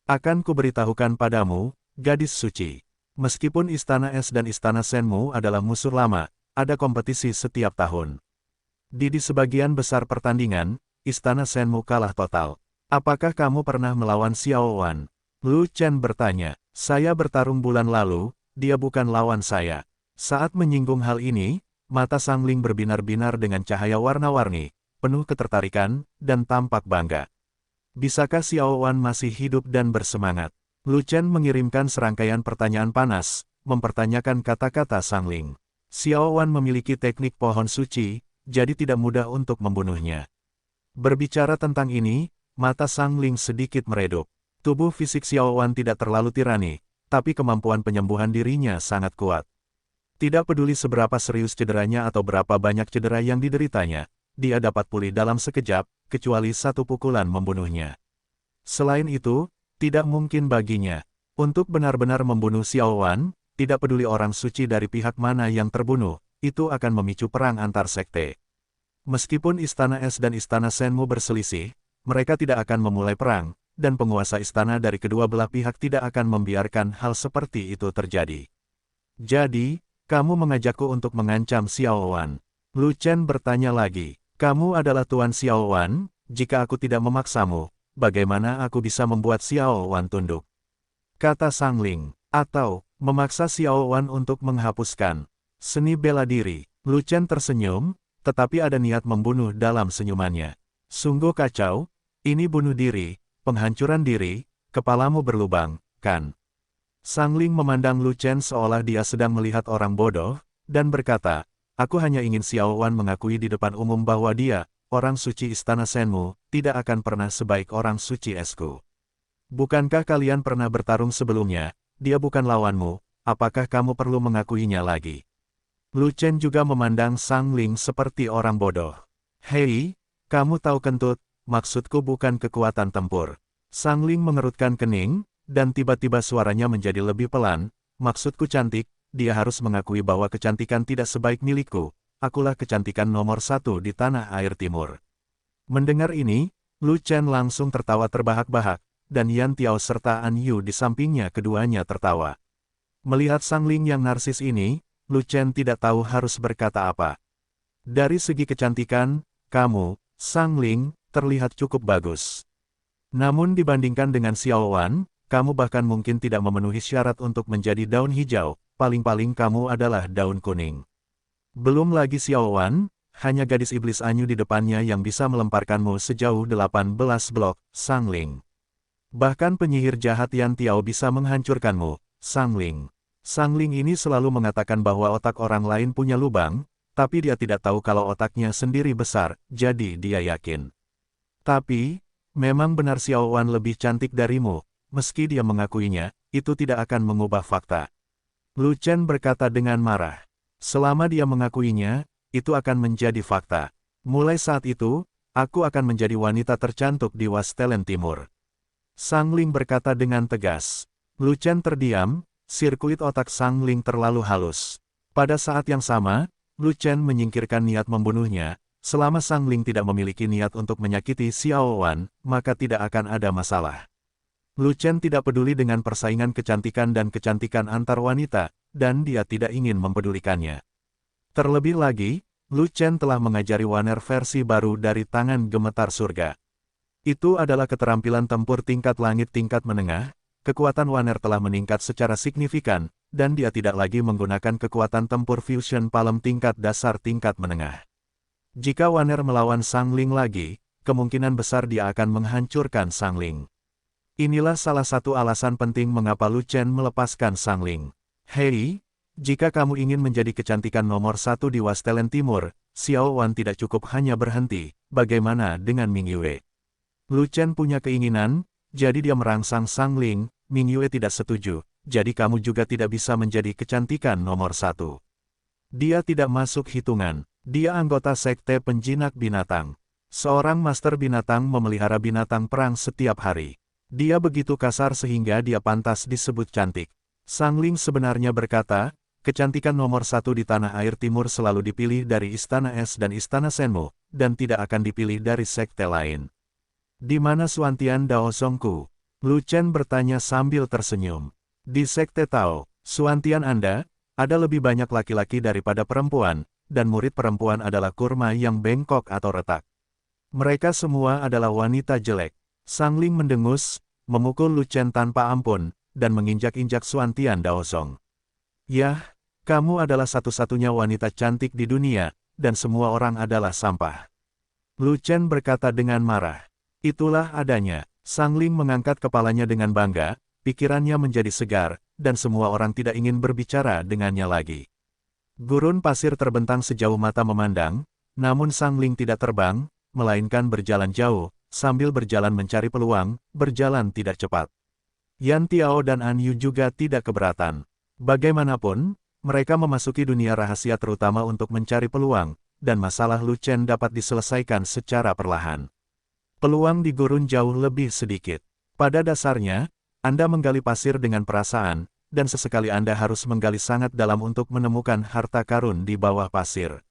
Speaker 1: Akan kuberitahukan padamu, gadis suci. Meskipun Istana Es dan Istana Shenmu adalah musuh lama, ada kompetisi setiap tahun. Di sebagian besar pertandingan, Istana Shenmu kalah total. Apakah kamu pernah melawan Xiao Wan? Lu Chen bertanya. Saya bertarung bulan lalu, dia bukan lawan saya. Saat menyinggung hal ini, mata Sang Ling berbinar-binar dengan cahaya warna-warni, penuh ketertarikan, dan tampak bangga. Bisakah Xiao Wan masih hidup dan bersemangat? Lu Chen mengirimkan serangkaian pertanyaan panas, mempertanyakan kata-kata Sang Ling. Xiao Wan memiliki teknik pohon suci, jadi tidak mudah untuk membunuhnya. Berbicara tentang ini, mata Sang Ling sedikit meredup. Tubuh fisik Xiao Wan tidak terlalu tirani, tapi kemampuan penyembuhan dirinya sangat kuat. Tidak peduli seberapa serius cederanya atau berapa banyak cedera yang dideritanya, dia dapat pulih dalam sekejap, kecuali satu pukulan membunuhnya. Selain itu, tidak mungkin baginya untuk benar-benar membunuh Xiao Wan, tidak peduli orang suci dari pihak mana yang terbunuh, itu akan memicu perang antar sekte. Meskipun Istana Es dan Istana Shenmu berselisih, mereka tidak akan memulai perang, dan penguasa istana dari kedua belah pihak tidak akan membiarkan hal seperti itu terjadi. Jadi, kamu mengajakku untuk mengancam Xiao Wan. Lu Chen bertanya lagi, kamu adalah Tuan Xiao Wan, jika aku tidak memaksamu, bagaimana aku bisa membuat Xiao Wan tunduk? Kata Sang Ling, atau, memaksa Xiao Wan untuk menghapuskan seni bela diri. Lu Chen tersenyum, tetapi ada niat membunuh dalam senyumannya. Sungguh kacau, ini bunuh diri, penghancuran diri, kepalamu berlubang, kan? Sang Ling memandang Lu Chen seolah dia sedang melihat orang bodoh, dan berkata, aku hanya ingin Xiao Wan mengakui di depan umum bahwa dia, orang suci Istana Shenmu, tidak akan pernah sebaik orang suci esku. Bukankah kalian pernah bertarung sebelumnya? Dia bukan lawanmu, apakah kamu perlu mengakuinya lagi? Lu Chen juga memandang Sang Ling seperti orang bodoh. Hei, kamu tahu kentut, maksudku bukan kekuatan tempur. Sang Ling mengerutkan kening, dan tiba-tiba suaranya menjadi lebih pelan, maksudku cantik, dia harus mengakui bahwa kecantikan tidak sebaik milikku, akulah kecantikan nomor 1 di tanah air timur. Mendengar ini, Lu Chen langsung tertawa terbahak-bahak, dan Yan Tiao serta An Yu di sampingnya keduanya tertawa. Melihat Sang Ling yang narsis ini, Lu Chen tidak tahu harus berkata apa. Dari segi kecantikan, kamu, Sang Ling, terlihat cukup bagus. Namun dibandingkan dengan Xiao Wan, kamu bahkan mungkin tidak memenuhi syarat untuk menjadi daun hijau, paling-paling kamu adalah daun kuning. Belum lagi Xiao Wan, hanya gadis iblis anyu di depannya yang bisa melemparkanmu sejauh 18 blok, Sang Ling. Bahkan penyihir jahat Yan Tiao bisa menghancurkanmu, Sang Ling. Sang Ling ini selalu mengatakan bahwa otak orang lain punya lubang, tapi dia tidak tahu kalau otaknya sendiri besar, jadi dia yakin. Tapi, memang benar Xiao Wan lebih cantik darimu, meski dia mengakuinya, itu tidak akan mengubah fakta. Lu Chen berkata dengan marah. Selama dia mengakuinya, itu akan menjadi fakta. Mulai saat itu, aku akan menjadi wanita tercantik di Wastelen Timur. Sang Ling berkata dengan tegas. Lu Chen terdiam. Sirkuit otak Sang Ling terlalu halus. Pada saat yang sama, Lu Chen menyingkirkan niat membunuhnya. Selama Sang Ling tidak memiliki niat untuk menyakiti Xiao Wan, maka tidak akan ada masalah. Lu Chen tidak peduli dengan persaingan kecantikan dan kecantikan antar wanita, dan dia tidak ingin mempedulikannya. Terlebih lagi, Lu Chen telah mengajari Waner versi baru dari tangan gemetar surga. Itu adalah keterampilan tempur tingkat langit tingkat menengah. Kekuatan Waner telah meningkat secara signifikan, dan dia tidak lagi menggunakan kekuatan tempur fusion palem tingkat dasar tingkat menengah. Jika Waner melawan Sangling lagi, kemungkinan besar dia akan menghancurkan Sangling. Inilah salah satu alasan penting mengapa Lu Chen melepaskan Sangling. Hei, jika kamu ingin menjadi kecantikan nomor 1 di Wastelen Timur, Xiao Wan tidak cukup hanya berhenti, bagaimana dengan Ming Yue? Lu Chen punya keinginan, jadi dia merangsang Sangling. Ming Yue tidak setuju, jadi kamu juga tidak bisa menjadi kecantikan nomor 1. Dia tidak masuk hitungan, dia anggota sekte penjinak binatang. Seorang master binatang memelihara binatang perang setiap hari. Dia begitu kasar sehingga dia pantas disebut cantik. Sangling sebenarnya berkata, kecantikan nomor 1 di tanah air timur selalu dipilih dari Istana Es dan Istana Senmu, dan tidak akan dipilih dari sekte lain. Di mana Suantian Dao Songku? Lu Chen bertanya sambil tersenyum. Di sekte Tao, Suantian Anda, ada lebih banyak laki-laki daripada perempuan, dan murid perempuan adalah kurma yang bengkok atau retak. Mereka semua adalah wanita jelek. Sangling mendengus, memukul Lu Chen tanpa ampun, dan menginjak-injak Suantian Daosong. Yah, kamu adalah satu-satunya wanita cantik di dunia, dan semua orang adalah sampah. Lu Chen berkata dengan marah. Itulah adanya. Sangling mengangkat kepalanya dengan bangga, pikirannya menjadi segar, dan semua orang tidak ingin berbicara dengannya lagi. Gurun pasir terbentang sejauh mata memandang, namun Sangling tidak terbang, melainkan berjalan jauh, sambil berjalan mencari peluang, berjalan tidak cepat. Yan Tiao dan An Yu juga tidak keberatan. Bagaimanapun, mereka memasuki dunia rahasia terutama untuk mencari peluang, dan masalah Lu Chen dapat diselesaikan secara perlahan. Peluang di gurun jauh lebih sedikit. Pada dasarnya, Anda menggali pasir dengan perasaan, dan sesekali Anda harus menggali sangat dalam untuk menemukan harta karun di bawah pasir.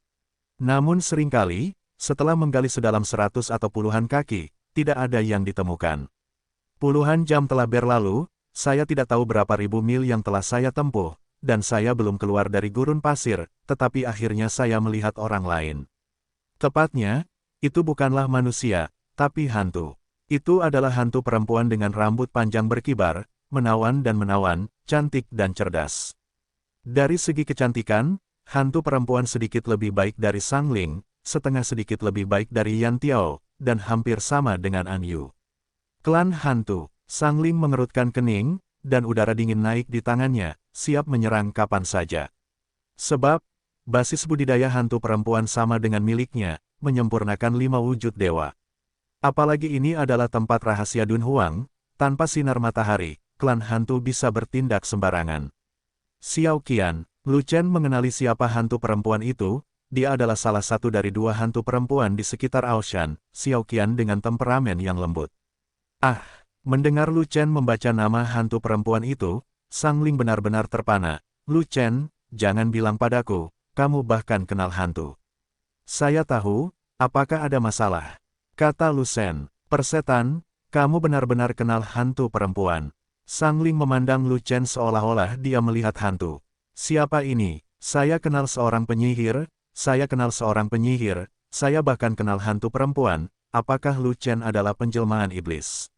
Speaker 1: Namun seringkali, setelah menggali sedalam 100 atau puluhan kaki, tidak ada yang ditemukan. Puluhan jam telah berlalu, saya tidak tahu berapa ribu mil yang telah saya tempuh, dan saya belum keluar dari gurun pasir, tetapi akhirnya saya melihat orang lain. Tepatnya, itu bukanlah manusia, tapi hantu. Itu adalah hantu perempuan dengan rambut panjang berkibar, menawan dan menawan, cantik dan cerdas. Dari segi kecantikan, hantu perempuan sedikit lebih baik dari Sangling, setengah sedikit lebih baik dari Yan Tiao, dan hampir sama dengan An Yu. Klan hantu. Sangling mengerutkan kening, dan udara dingin naik di tangannya, siap menyerang kapan saja. Sebab, basis budidaya hantu perempuan sama dengan miliknya, menyempurnakan 5 wujud dewa. Apalagi ini adalah tempat rahasia Dunhuang, tanpa sinar matahari, klan hantu bisa bertindak sembarangan. Xiao Qian, Lu Chen mengenali siapa hantu perempuan itu, dia adalah salah satu dari 2 hantu perempuan di sekitar Aoshan, Xiao Qian dengan temperamen yang lembut. Ah, mendengar Lu Chen membaca nama hantu perempuan itu, Sangling benar-benar terpana. Lu Chen, jangan bilang padaku, kamu bahkan kenal hantu. Saya tahu, apakah ada masalah? Kata Lu Chen, persetan, kamu benar-benar kenal hantu perempuan. Sangling memandang Lu Chen seolah-olah dia melihat hantu. Siapa ini? Saya kenal seorang penyihir, saya kenal seorang penyihir, saya bahkan kenal hantu perempuan. Apakah Lu Chen adalah penjelmaan iblis?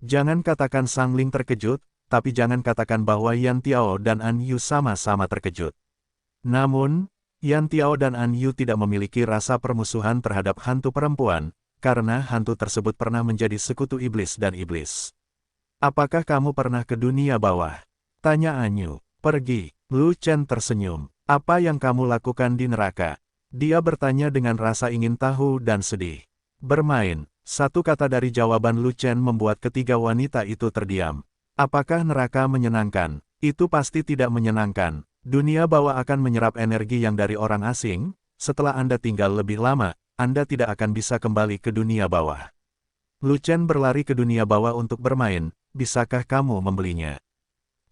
Speaker 1: Jangan katakan Sangling terkejut, tapi jangan katakan bahwa Yan Tiao dan An Yu sama-sama terkejut. Namun, Yan Tiao dan An Yu tidak memiliki rasa permusuhan terhadap hantu perempuan, karena hantu tersebut pernah menjadi sekutu iblis dan iblis. Apakah kamu pernah ke dunia bawah? Tanya An Yu. Pergi. Lu Chen tersenyum. Apa yang kamu lakukan di neraka? Dia bertanya dengan rasa ingin tahu dan sedih. Bermain. Satu kata dari jawaban Lu Chen membuat ketiga wanita itu terdiam. Apakah neraka menyenangkan? Itu pasti tidak menyenangkan. Dunia bawah akan menyerap energi yang dari orang asing. Setelah Anda tinggal lebih lama, Anda tidak akan bisa kembali ke dunia bawah. Lu Chen berlari ke dunia bawah untuk bermain, bisakah kamu membelinya?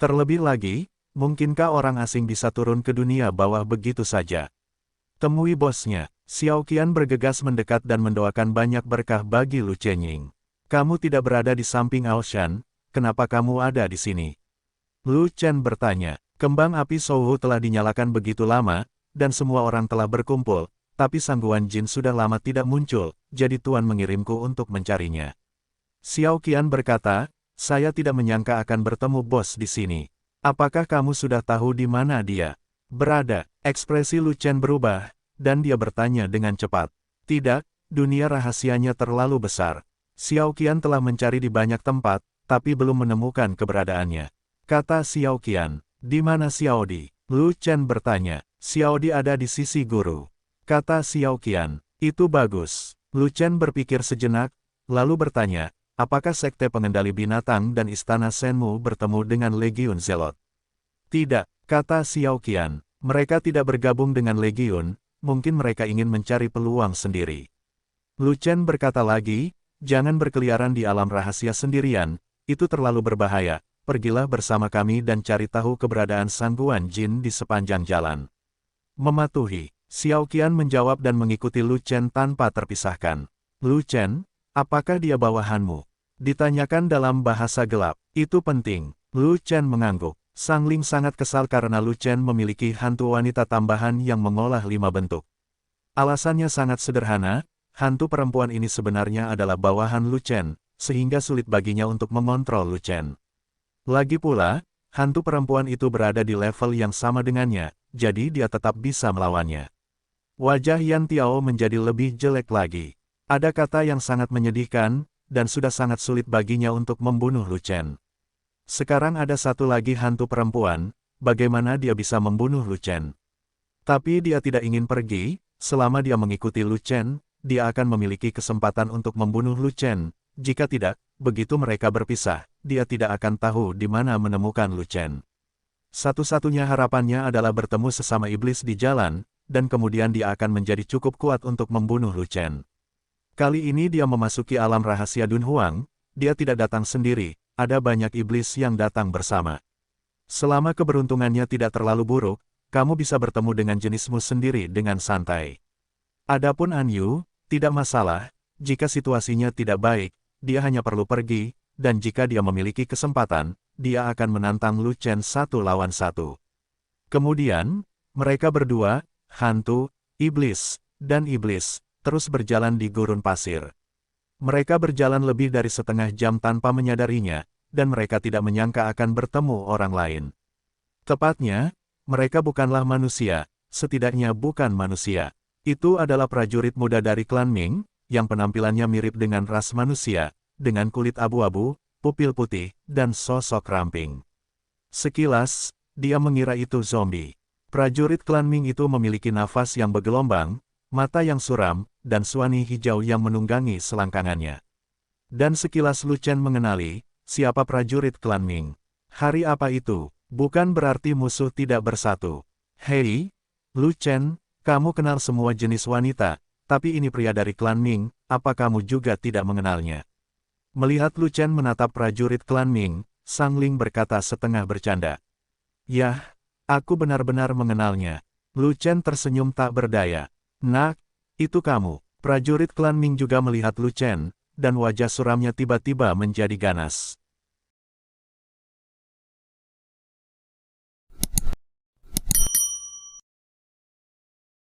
Speaker 1: Terlebih lagi, mungkinkah orang asing bisa turun ke dunia bawah begitu saja? Temui bosnya. Xiao Qian bergegas mendekat dan mendoakan banyak berkah bagi Lu Chenying. Kamu tidak berada di samping Aoshan, kenapa kamu ada di sini? Lu Chen bertanya. Kembang api Souhu telah dinyalakan begitu lama, dan semua orang telah berkumpul, tapi Sangguan Jin sudah lama tidak muncul, jadi Tuan mengirimku untuk mencarinya. Xiao Qian berkata, saya tidak menyangka akan bertemu bos di sini. Apakah kamu sudah tahu di mana dia berada? Ekspresi Lu Chen berubah, dan dia bertanya dengan cepat. Tidak, dunia rahasianya terlalu besar. Xiao Qian telah mencari di banyak tempat, tapi belum menemukan keberadaannya. Kata Xiao Qian, di mana Xiao Di? Lu Chen bertanya. Xiao Di ada di sisi guru. Kata Xiao Qian, itu bagus. Lu Chen berpikir sejenak, lalu bertanya, apakah Sekte Pengendali Binatang dan Istana Shenmu bertemu dengan Legiun Zelot? Tidak, kata Xiao Qian. Mereka tidak bergabung dengan Legiun, mungkin mereka ingin mencari peluang sendiri. Lu Chen berkata lagi, jangan berkeliaran di alam rahasia sendirian, itu terlalu berbahaya, pergilah bersama kami dan cari tahu keberadaan Sangguan Jin di sepanjang jalan. Mematuhi, Xiao Qian menjawab dan mengikuti Lu Chen tanpa terpisahkan. Lu Chen, apakah dia bawahanmu? Ditanyakan dalam bahasa gelap, itu penting. Lu Chen mengangguk. Sang Ling sangat kesal karena Lu Chen memiliki hantu wanita tambahan yang mengolah 5 bentuk. Alasannya sangat sederhana, hantu perempuan ini sebenarnya adalah bawahan Lu Chen, sehingga sulit baginya untuk mengontrol Lu Chen. Lagi pula, hantu perempuan itu berada di level yang sama dengannya, jadi dia tetap bisa melawannya. Wajah Yan Tiao menjadi lebih jelek lagi. Ada kata yang sangat menyedihkan, dan sudah sangat sulit baginya untuk membunuh Lu Chen. Sekarang ada satu lagi hantu perempuan, bagaimana dia bisa membunuh Lu Chen? Tapi dia tidak ingin pergi, selama dia mengikuti Lu Chen, dia akan memiliki kesempatan untuk membunuh Lu Chen. Jika tidak, begitu mereka berpisah, dia tidak akan tahu di mana menemukan Lu Chen. Satu-satunya harapannya adalah bertemu sesama iblis di jalan, dan kemudian dia akan menjadi cukup kuat untuk membunuh Lu Chen. Kali ini dia memasuki alam rahasia Dunhuang, dia tidak datang sendiri, ada banyak iblis yang datang bersama. Selama keberuntungannya tidak terlalu buruk, kamu bisa bertemu dengan jenismu sendiri dengan santai. Adapun An Yu, tidak masalah, jika situasinya tidak baik, dia hanya perlu pergi, dan jika dia memiliki kesempatan, dia akan menantang Lu Chen 1 lawan 1. Kemudian, mereka berdua, hantu, iblis, dan iblis, terus berjalan di gurun pasir. Mereka berjalan lebih dari setengah jam tanpa menyadarinya, dan mereka tidak menyangka akan bertemu orang lain. Tepatnya, mereka bukanlah manusia, setidaknya bukan manusia. Itu adalah prajurit muda dari klan Ming, yang penampilannya mirip dengan ras manusia, dengan kulit abu-abu, pupil putih, dan sosok ramping. Sekilas, dia mengira itu zombie. Prajurit klan Ming itu memiliki nafas yang bergelombang, mata yang suram, dan suani hijau yang menunggangi selangkangannya. Dan sekilas Lu Chen mengenali, siapa prajurit klan Ming. Hari apa itu, bukan berarti musuh tidak bersatu. Hei, Lu Chen, kamu kenal semua jenis wanita, tapi ini pria dari klan Ming, apa kamu juga tidak mengenalnya? Melihat Lu Chen menatap prajurit klan Ming, Sang Ling berkata setengah bercanda. Yah, aku benar-benar mengenalnya. Lu Chen tersenyum tak berdaya. Nak, itu kamu. Prajurit klan Ming juga melihat Lu Chen, dan wajah suramnya tiba-tiba menjadi ganas.